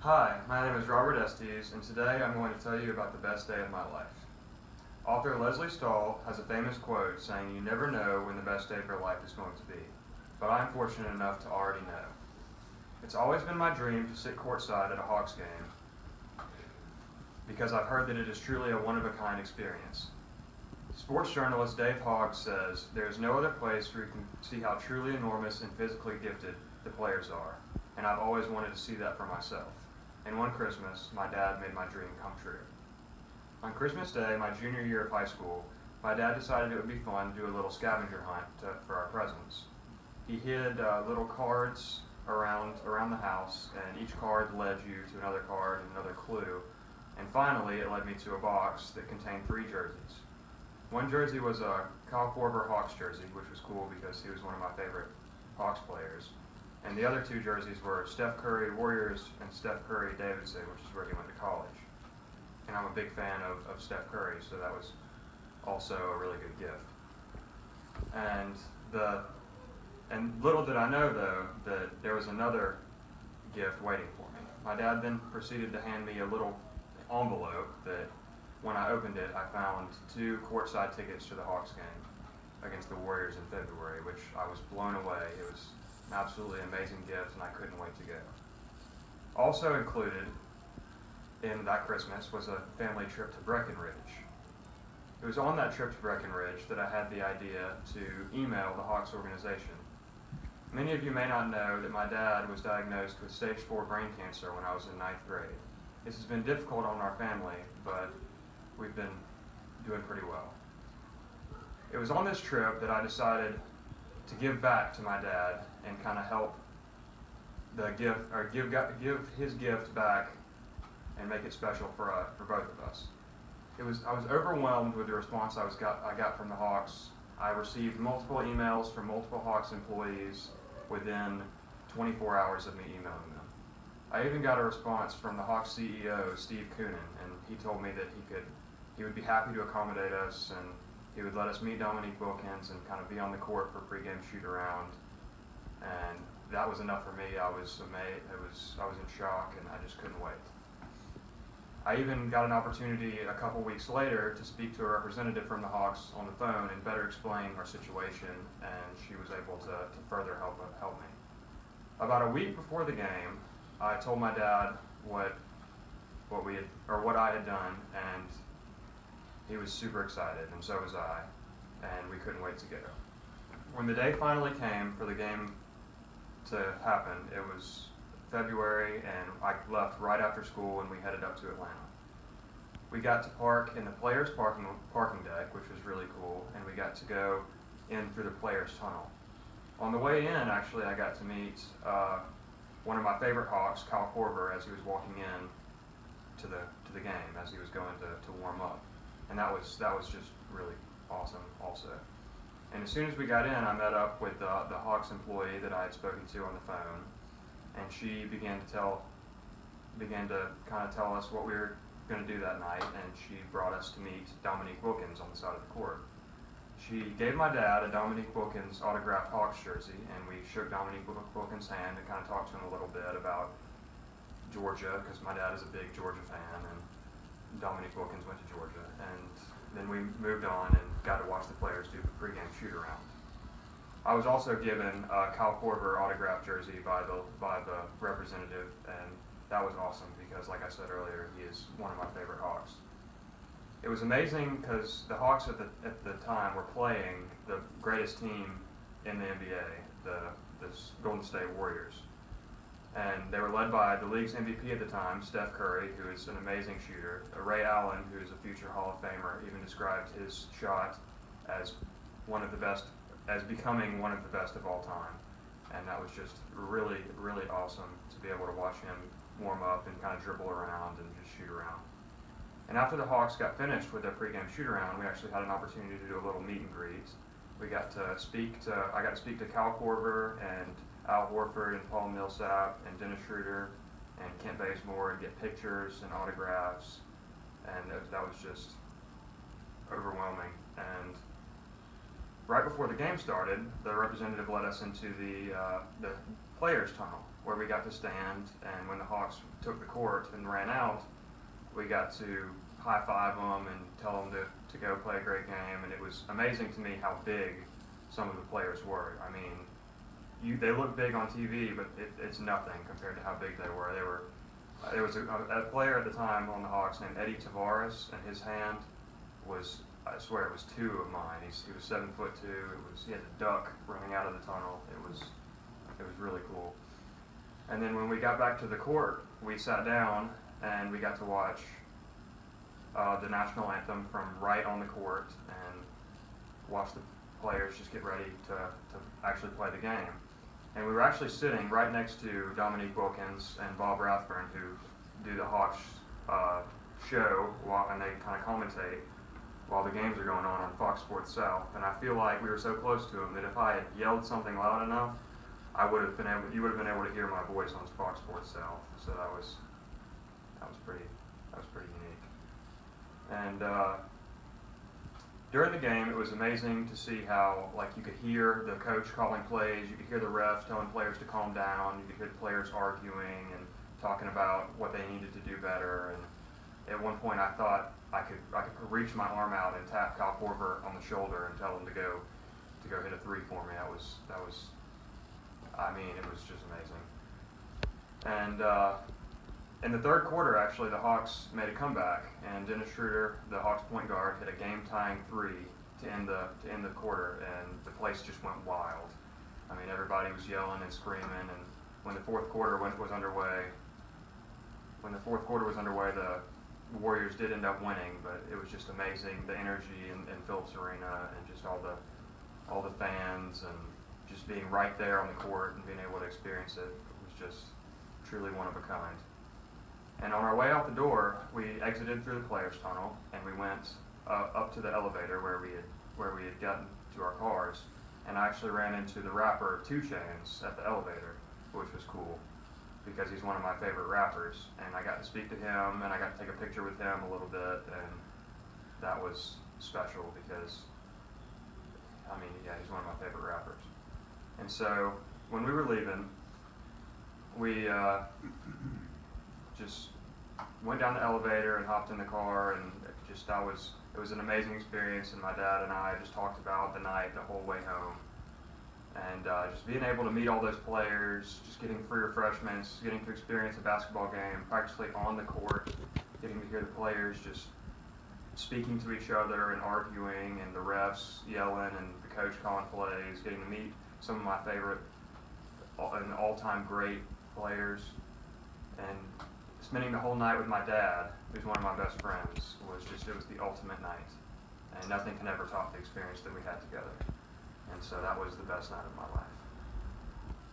Hi, my name is Robert Estes, and today I'm going to tell you about the best day of my life. Author Leslie Stahl has a famous quote saying, "You never know when the best day of your life is going to be," but I'm fortunate enough to already know. It's always been my dream to sit courtside at a Hawks game because I've heard that it is truly a one-of-a-kind experience. Sports journalist Dave Hogg says, "There is no other place where you can see how truly enormous and physically gifted the players are, and I've always wanted to see that for myself." And one Christmas, my dad made my dream come true. On Christmas Day, my junior year of high school, my dad decided it would be fun to do a little scavenger hunt for our presents. He hid little cards around the house, and each card led you to another card and another clue. And finally, it led me to a box that contained 3 jerseys. One jersey was a Kyle Korver Hawks jersey, which was cool because he was one of my favorite Hawks players. And the other 2 jerseys were Steph Curry Warriors and Steph Curry Davidson, which is where he went to college. And I'm a big fan of Steph Curry, so that was also a really good gift. And little did I know, though, that there was another gift waiting for me. My dad then proceeded to hand me a little envelope that, when I opened it, I found 2 courtside tickets to the Hawks game against the Warriors in February, which I was blown away. It was an absolutely amazing gift, and I couldn't wait to go. Also included in that Christmas was a family trip to Breckenridge. It was on that trip to Breckenridge that I had the idea to email the Hawks organization. Many of you may not know that my dad was diagnosed with stage 4 brain cancer when I was in 9th grade. This has been difficult on our family, but we've been doing pretty well. It was on this trip that I decided to give back to my dad and kind of help give his gift back and make it special for both of us. I was overwhelmed with the response I got from the Hawks. I received multiple emails from multiple Hawks employees within 24 hours of me emailing them. I even got a response from the Hawks CEO, Steve Koonin, and he told me that he would be happy to accommodate us, and he would let us meet Dominique Wilkins and kind of be on the court for pregame shoot-around. And that was enough for me. I was amazed. I was in shock, and I just couldn't wait. I even got an opportunity a couple weeks later to speak to a representative from the Hawks on the phone and better explain our situation, and she was able to further help me. About a week before the game, I told my dad what I had done, and he was super excited, and so was I, and we couldn't wait to go. When the day finally came for the game to happen, it was February, and I left right after school, and we headed up to Atlanta. We got to park in the players' parking deck, which was really cool, and we got to go in through the players' tunnel. On the way in, actually, I got to meet one of my favorite Hawks, Kyle Korver, as he was walking in to the game, as he was going to warm up. And that was just really awesome also. And as soon as we got in, I met up with the Hawks employee that I had spoken to on the phone, and she began to kind of tell us what we were going to do that night, and she brought us to meet Dominique Wilkins on the side of the court. She gave my dad a Dominique Wilkins autographed Hawks jersey, and we shook Dominique Wilkins' hand and kind of talked to him a little bit about Georgia, because my dad is a big Georgia fan, and Dominique Wilkins went to Georgia. And then we moved on and got to watch the players do the pregame shoot-around. I was also given a Kyle Korver autographed jersey by the representative, and that was awesome because, like I said earlier, he is one of my favorite Hawks. It was amazing because the Hawks at the time were playing the greatest team in the NBA, the Golden State Warriors. And they were led by the league's MVP at the time, Steph Curry, who is an amazing shooter. Ray Allen, who is a future Hall of Famer, even described his shot as becoming one of the best of all time. And that was just really, really awesome to be able to watch him warm up and kind of dribble around and just shoot around. And after the Hawks got finished with their pregame shoot-around, we actually had an opportunity to do a little meet and greet. I got to speak to Kyle Korver and Al Horford and Paul Millsap and Dennis Schroeder and Kent Bazemore and get pictures and autographs, and that was just overwhelming. And right before the game started, the representative led us into the players' tunnel, where we got to stand, and when the Hawks took the court and ran out, we got to high-five them and tell them to go play a great game, and it was amazing to me how big some of the players were. I mean, they look big on TV, but it's nothing compared to how big they were. There was a player at the time on the Hawks named Eddie Tavares, and his hand was, I swear, it was 2 of mine. He was 7'2". He had a duck running out of the tunnel. It was really cool. And then when we got back to the court, we sat down and we got to watch the national anthem from right on the court and watch the players just get ready to actually play the game. And we were actually sitting right next to Dominique Wilkins and Bob Rathburn, who do the Hawks show and they kind of commentate while the games are going on Fox Sports South. And I feel like we were so close to them that if I had yelled something loud enough, you would have been able to hear my voice on Fox Sports South. So that was pretty unique. And during the game, it was amazing to see how, like, you could hear the coach calling plays, you could hear the refs telling players to calm down, you could hear the players arguing and talking about what they needed to do better. And at one point, I thought I could reach my arm out and tap Kyle Korver on the shoulder and tell him to go hit a 3 for me. That was, I mean, it was just amazing. And in the third quarter, actually, the Hawks made a comeback, and Dennis Schroeder, the Hawks point guard, hit a game-tying 3 to end the quarter, and the place just went wild. I mean, everybody was yelling and screaming, and when the fourth quarter was underway, the Warriors did end up winning, but it was just amazing, the energy in Phillips Arena and just all the fans and just being right there on the court and being able to experience it was just truly one of a kind. And on our way out the door, we exited through the players' tunnel and we went up to the elevator where we had gotten to our cars, and I actually ran into the rapper 2 Chainz at the elevator, which was cool because he's one of my favorite rappers, and I got to speak to him and I got to take a picture with him a little bit, and that was special because, I mean, yeah, he's one of my favorite rappers. And so when we were leaving, we just went down the elevator and hopped in the car, and it was an amazing experience, and my dad and I just talked about the night the whole way home. And just being able to meet all those players, just getting free refreshments, getting to experience a basketball game practically on the court, getting to hear the players just speaking to each other and arguing, and the refs yelling and the coach calling plays, getting to meet some of my favorite and all-time great players, and spending the whole night with my dad, who's one of my best friends, it was the ultimate night. And nothing can ever top the experience that we had together. And so that was the best night of my life.